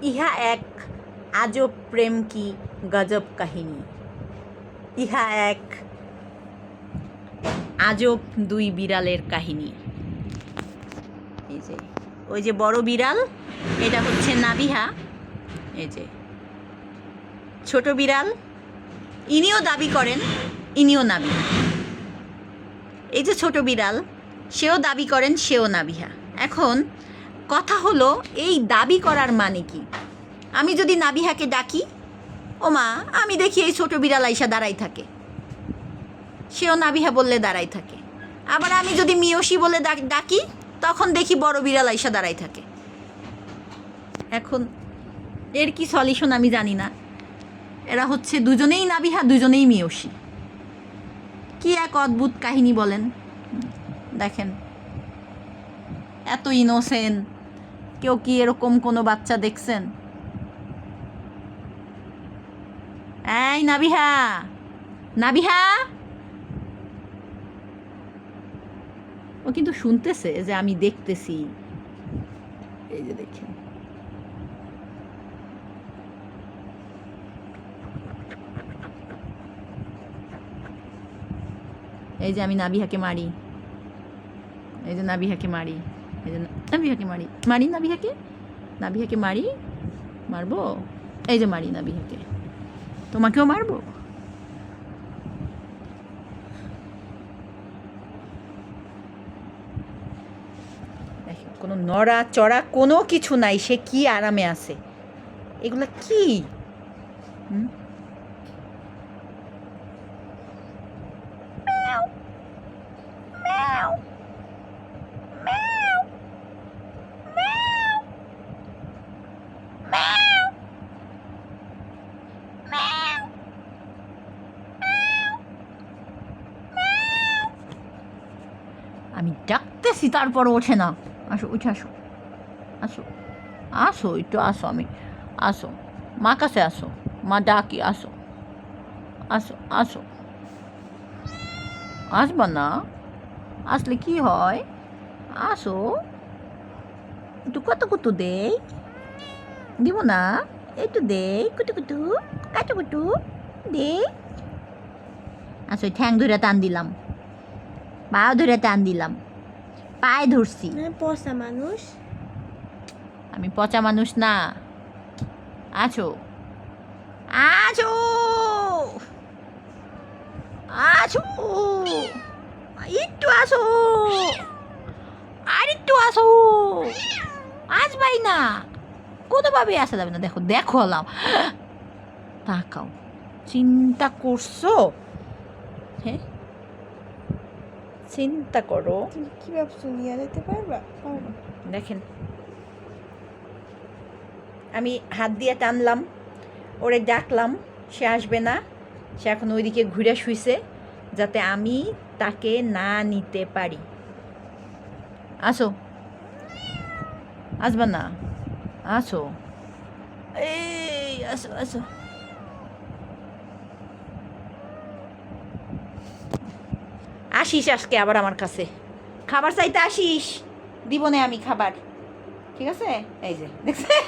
ইহা এক আজব প্রেম কি গজব কাহিনী। ইহা এক আজব দুই বিড়ালের কাহিনী। এই যে ওই যে বড় বিড়াল, এটা হচ্ছে নাবিহা। এই যে ছোট বিড়াল, ইনিও দাবি করেন ইনিও নাবিহা। এই যে ছোট বিড়াল, সেও দাবি করেন সেও নাবিহা। এখন কথা হলো, এই দাবি করার মানে কি? আমি যদি নাবিহাকে ডাকি, ও মা, আমি দেখি এই ছোট বিড়াল আইসা দাঁড়াই থাকে, সেও নাবিহা বললে দাঁড়াই থাকে। আবার আমি যদি মিয়সি বলে ডাকি, তখন দেখি বড় বিড়াল আইসা দাঁড়াই থাকে। এখন এর কি সলিউশন আমি জানি না। এরা হচ্ছে দুজনেই নাবিহা, দুজনেই মিয়সি। কি এক অদ্ভুত কাহিনী বলেন। দেখেন, এত ইনোসেন্ট কেউ কি এরকম কোনো বাচ্চা দেখছেন? এই নাবিহা, নাবিহা, ও কিন্তু শুনতেছে যে আমি দেখতেছি। এই যে দেখেন, এই যে আমি নাবিহাকে মারি, এই যে নাবিহাকে মারি, এই যে নাবিহাকে মারি, মারি নাবিহাকে, নাবিহাকে মারি, মারবো, এই যে মারি নাবিহাকে, তোমাকেও মারবো। কোনো নড়া চড়া কোনো কিছু নাই, সে কি আরামে আছে। এগুলা কি? আমি ডাকতেছি, তারপর ওঠে না। আসো, উঠে আসো, আসো, আসো, একটু আসো, আমি আসো, মা কাছে আসো, মা ডাকি, আসো, আসো, আসো, আসবা না? আসলে কি হয়? আসো, একটু কত কুতু দেই, দিব না? একটু দেই, কুটু কুটু, কাটু কুটু দেই। আসো, ঠ্যাং ধরে টান দিলাম, পা ধরে টান দিলাম, পায়ে ধরছি। পচা মানুষ। আমি পচা মানুষ না। আছো, আছো, আছো, একটু আসো, আর একটু আসো। আসবাই না, কোনোভাবেই আসা যাবে না। দেখো, দেখো হলাম, তাকাও, চিন্তা করছো? হ্যাঁ, চিন্তা করো। তুমি কি ভাবছো নিয়ে যেতে পারবা? দেখেন, আমি হাত দিয়ে টানলাম, ওরে ডাকলাম, সে আসবে না। সে এখন ওইদিকে ঘুরে শুইছে, যাতে আমি তাকে না নিতে পারি। আসো, আসবা না? আসো, এই আসো, আসো। আসিস আজকে আবার আমার কাছে, খাবার চাইতে আসিস, দিব না আমি খাবার, ঠিক আছে? এই যে দেখছেন।